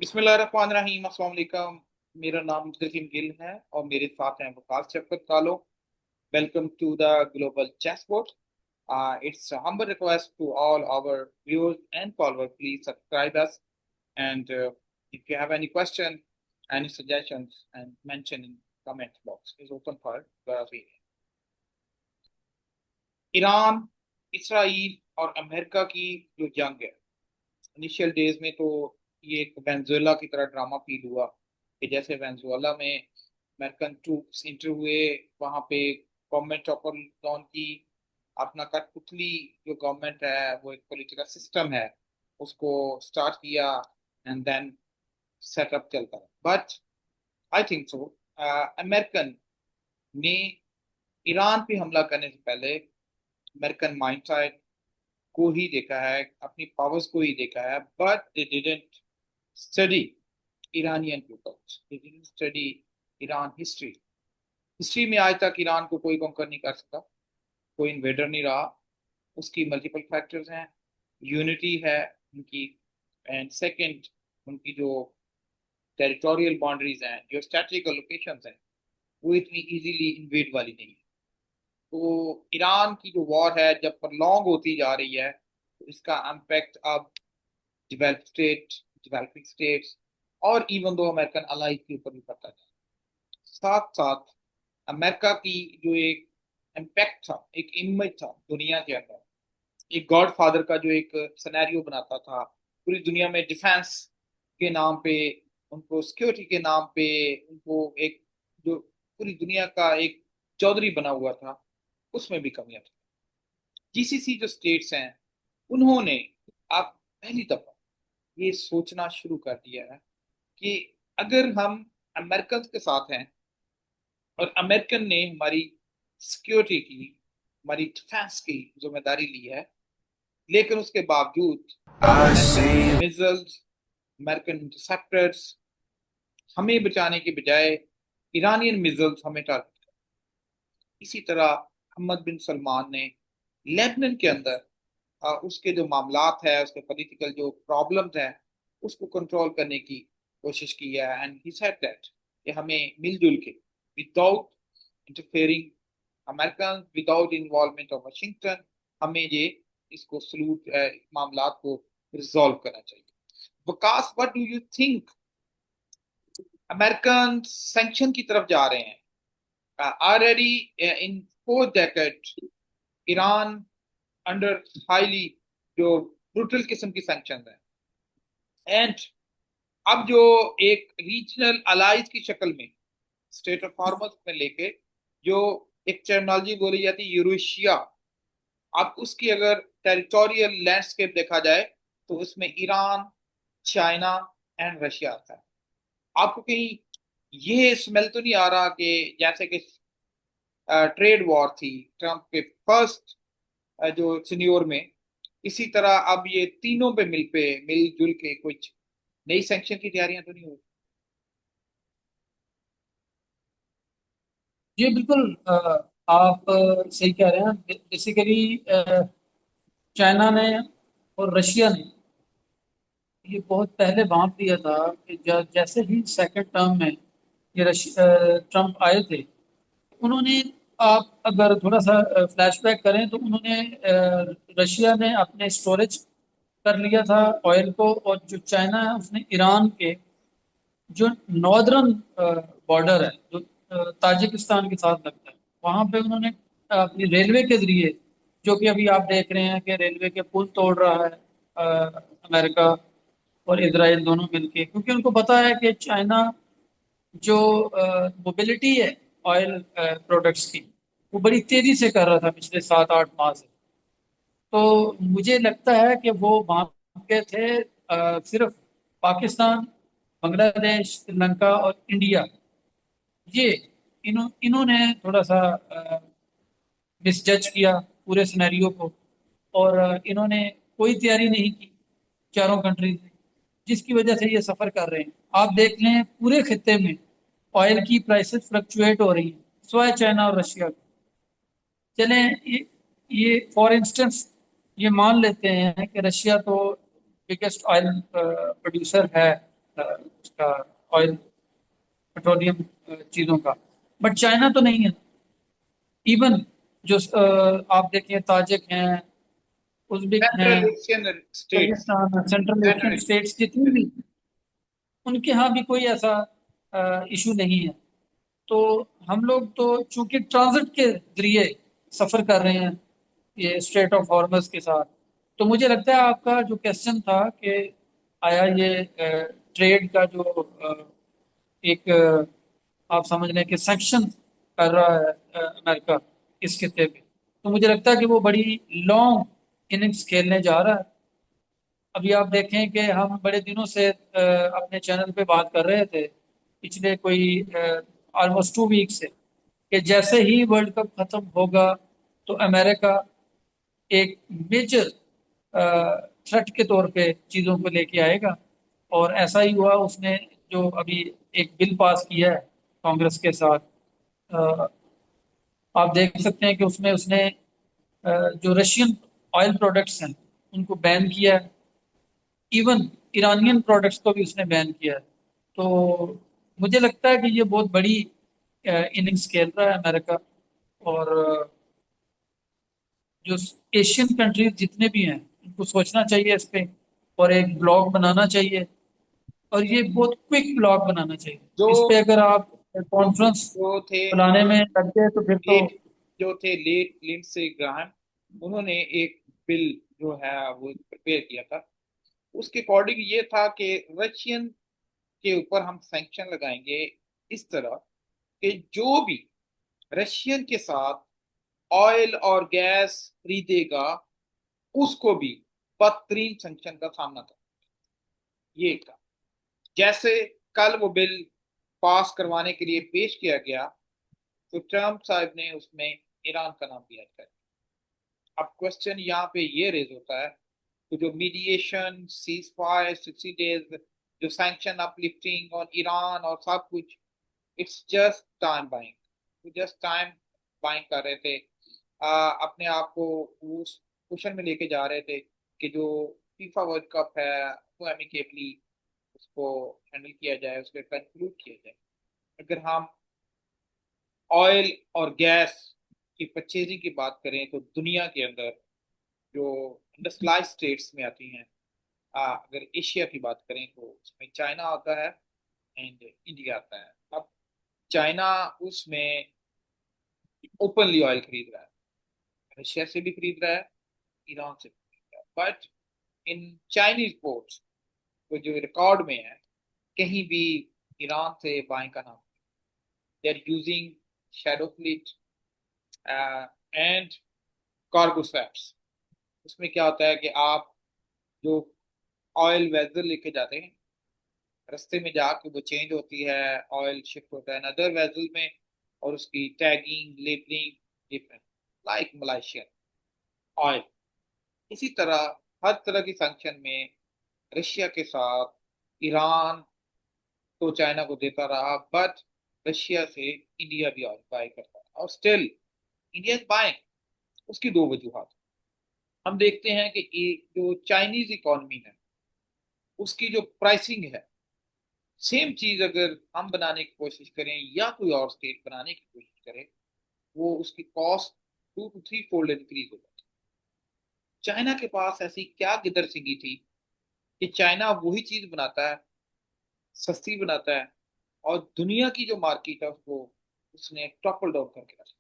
बिस्मिल्लाहिर्रहमानिर्रहीम। अस्सलाम वालेकुम। मेरा नाम जसीम गिल है और मेरे साथ हैं Waqas Shafqat Kalo. Welcome to the global chessboard. It's a humble request to all our viewers and followers, please subscribe us, and if you have any question, any suggestions, and mention in comment box is open for your opinion. Iran, Israel और America की जो जंग है, initial days में तो ये एक Venezuela की तरह ड्रामा फील हुआ कि जैसे वेनेजुएला में अमेरिकन ट्रूप्स इंटर हुए, वहां पे गवर्नमेंट ऑफ डाउन की अपना कठपुतली जो गवर्नमेंट है, वो एक पॉलिटिकल सिस्टम है, उसको स्टार्ट किया एंड देन सेटअप चलता है। But I think so American ने ईरान पे हमला करने से पहले अमेरिकन माइंडसेट को ही देखा है, अपनी पावर्स को ही देखा है, but they didn't study Iranian peoples, they didn't study Iran history. History में आज तक ईरान को कोई कॉन्कर नहीं कर सका, कोई इन्वेडर नहीं रहा। उसकी मल्टीपल फैक्टर्स हैं, यूनिटी है उनकी, एंड सेकंड उनकी जो टेरिटोरियल बाउंड्रीज हैं, जो स्ट्रेटेजिकल लोकेशंस हैं, वो इतनी इजीली इन्वेड वाली नहीं है। तो ईरान की जो वॉर है जब प्रलॉन्ग होती जा रही है, तो इसका इम्पैक्ट अब डेवलप स्टेट, डेवलपिंग स्टेट्स और इवन दो अमेरिकन अलाइज के ऊपर भी पड़ता है। साथ साथ अमेरिका की जो एक इम्पैक्ट था, एक इमेज था दुनिया के अंदर, एक गॉड फादर का जो एक सिनेरियो बनाता था पूरी दुनिया में, डिफेंस के नाम पे, उनको सिक्योरिटी के नाम पे, उनको एक जो पूरी दुनिया का एक चौधरी बना हुआ था, उसमें भी कमियां थी। जीसीसी जो स्टेट्स हैं, उन्होंने अब पहली दफा ये सोचना शुरू कर दिया है कि अगर हम अमेरिकन के साथ हैं और अमेरिकन ने हमारी सिक्योरिटी की, हमारी डिफेंस की जिम्मेदारी ली है, लेकिन उसके बावजूद अमेरिकन मिसाइल्स, अमेरिकन इंटरसेप्टर्स हमें बचाने के बजाय ईरानियन मिसाइल्स हमें टारगेट कर। इसी तरह मोहम्मद बिन सलमान ने लेबनान के अंदर उसके जो मामलात है, उसके पॉलिटिकल जो प्रॉब्लम्स हैं, उसको कंट्रोल करने की कोशिश की है, एंड ही सेड दैट कि हमें मिलजुल के, without interfering American, without involvement of Washington, हमें ये इसको सलूट मामलात को रिजॉल्व करना चाहिए। Vikas, what do you think? American sanction की तरफ जा रहे हैं already in 4 decades। Iran under highly जो ब्रूटल किस्म की सैंक्शन है, एंड अब जो एक रीजनल अलाइज की शक्ल में स्टेट ऑफ हॉर्मस में लेके जो एक टर्मिनोलॉजी बोली जाती है यूरेशिया, अब उसकी अगर टेरिटोरियल लैंडस्केप देखा जाए तो उसमें ईरान, चाइना एंड रशिया आता है। आपको कहीं ये स्मेल तो नहीं आ रहा कि जैसे कि ट्रेड वॉर थी ट्रंप के फर्स्ट जो सिन्योर में, इसी तरह अब ये तीनों पे मिलजुल के कुछ नई सैंक्शन की तैयारियां तो नहीं हो जी बिल्कुल। आप सही कह रहे हैं। बेसिकली चाइना ने और रशिया ने ये बहुत पहले भांप दिया था कि जैसे ही सेकंड टर्म में ये ट्रम्प आए थे, उन्होंने, आप अगर थोड़ा सा फ्लैशबैक करें तो उन्होंने रशिया ने अपने स्टोरेज कर लिया था ऑयल को, और जो चाइना है उसने ईरान के जो नॉर्दर्न बॉर्डर है, जो ताजिकिस्तान के साथ लगता है, वहां पे उन्होंने अपनी रेलवे के जरिए, जो कि अभी आप देख रहे हैं कि रेलवे के पुल तोड़ रहा है अमेरिका और इसराइल दोनों मिलके, क्योंकि उनको पता है कि चाइना जो मोबिलिटी है ऑयल प्रोडक्ट्स की, वो बड़ी तेजी से कर रहा था पिछले 7-8 माह से। तो मुझे लगता है कि वो वहाँ के थे सिर्फ पाकिस्तान, बांग्लादेश, श्रीलंका और इंडिया, ये इन्होंने थोड़ा सा मिसजज किया पूरे सिनेरियो को, और इन्होंने कोई तैयारी नहीं की चारों कंट्रीज ने, जिसकी वजह से ये सफर कर रहे हैं। आप देख लें पूरे खत्ते में ऑयल की प्राइसेस फ्लक्चुएट हो रही हैं, स्वाय चाइना और रशिया। चलें, ये फॉर इंस्टेंस ये मान लेते हैं कि रशिया तो बिगेस्ट ऑयल प्रोड्यूसर है, उसका ऑयल, पेट्रोलियम चीज़ों का। बट चाइना तो नहीं है। इवन जो आप देखिए ताजिक हैं, उज़्बेक हैं, central Asian states. Kyrgyzstan, central Asian central states जितनी भी, उनके यहाँ भी कोई ऐसा इशू नहीं है। तो हम लोग तो चूंकि ट्रांजिट के जरिए सफ़र कर रहे हैं ये स्ट्रेट ऑफ हॉर्मस के साथ, तो मुझे लगता है आपका जो क्वेश्चन था कि आया ये ट्रेड का जो एक आप समझ लें कि सेक्शन कर रहा है अमेरिका इस खिते पे, तो मुझे लगता है कि वो बड़ी लॉन्ग इनिंग्स खेलने जा रहा है। अभी आप देखें कि हम बड़े दिनों से अपने चैनल पे बात कर रहे थे, पिछले कोई ऑलमोस्ट 2 वीक से, कि जैसे ही वर्ल्ड कप खत्म होगा तो अमेरिका एक मेजर थ्रेट के तौर पे चीज़ों को लेके आएगा। और ऐसा ही हुआ, उसने जो अभी एक बिल पास किया है कांग्रेस के साथ, अ, आप देख सकते हैं कि उसमें उसने जो रशियन ऑयल प्रोडक्ट्स हैं उनको बैन किया है। इवन ईरानियन प्रोडक्ट्स को भी उसने बैन किया है। तो मुझे लगता है कि ये बहुत बड़ी इनिंग्स खेल रहा है अमेरिका। और जो एशियन कंट्रीज जितने भी हैं उनको सोचना चाहिए इस पे, और एक ब्लॉग बनाना चाहिए, और ये बहुत क्विक ब्लॉग बनाना चाहिए। जो इस पे अगर आप जो कॉन्फ्रेंस जो थे बुलाने में लग गए तो फिर तो। लेट जो थे लेट लिंडसे ग्राहम, उन्होंने एक बिल जो है वो प्रिपेयर किया था। उसके अकॉर्डिंग ये था कि रशियन के ऊपर हम सैंक्शन लगाएंगे इस तरह कि जो भी रशियन के साथ ऑयल और गैस खरीदेगा उसको भी बदतरीन सैंक्शन का सामना करना। ये था। जैसे कल वो बिल पास करवाने के लिए पेश किया गया, तो ट्रम्प साहब ने उसमें ईरान का नाम दिया था। अब क्वेश्चन यहाँ पे ये रेज होता है, तो जो मीडिएशन, सीज फायर, 60 डेज, जो सैंक्शन अपलिफ्टिंग और ईरान और सब कुछ, इट्स जस्ट टाइम बाइंग। वो जस्ट टाइम बाइंग कर रहे थे। अपने आप को उस पोजीशन में लेके जा रहे थे कि जो फीफा वर्ल्ड कप है वो एमिकेबली उसको हैंडल किया जाए, उसको कंक्लूड किया जाए। अगर हम ऑयल और गैस की परचेजिंग की बात करें तो दुनिया के अंदर जो इंडस्ट्रियलाइज्ड स्टेट्स में आती हैं, अगर एशिया की बात करें तो उसमें चाइना आता है एंड इंडिया आता है। अब चाइना उसमें ओपनली ऑयल खरीद रहा है, रशिया से भी खरीद रहा है, ईरान से भी खरीद रहा है। बट इन चाइनीज पोर्ट्स तो जो रिकॉर्ड में है, कहीं भी ईरान से बाइंग का नाम, they are using shadow fleet and cargo swaps. उसमें क्या होता है कि आप जो ऑयल वेजल लेके जाते हैं, रास्ते में जाके वो चेंज होती है, ऑयल शिफ्ट होता है अनदर वेजल में, और उसकी tagging labelling different, like Malaysian oil. इसी तरह हर तरह की सैंक्शन में रशिया के साथ ईरान तो चाइना को देता रहा, बट रशिया से इंडिया भी ऑयल बाय करता रहा, और स्टिल इंडिया इज बाइंग। उसकी दो वजूहत हम देखते हैं कि ये जो चाइनीज इकोनॉमी है उसकी जो प्राइसिंग है, सेम चीज अगर हम बनाने की कोशिश करें या कोई और स्टेट बनाने की कोशिश करे, वो उसकी कॉस्ट 2 to 3 फोल्ड इंक्रीज हो जाती है। चाइना के पास ऐसी क्या गिदर सिंगी थी कि चाइना वही चीज बनाता है, सस्ती बनाता है, और दुनिया की जो मार्केट है उसको उसने टॉपल डाउन करके रखा।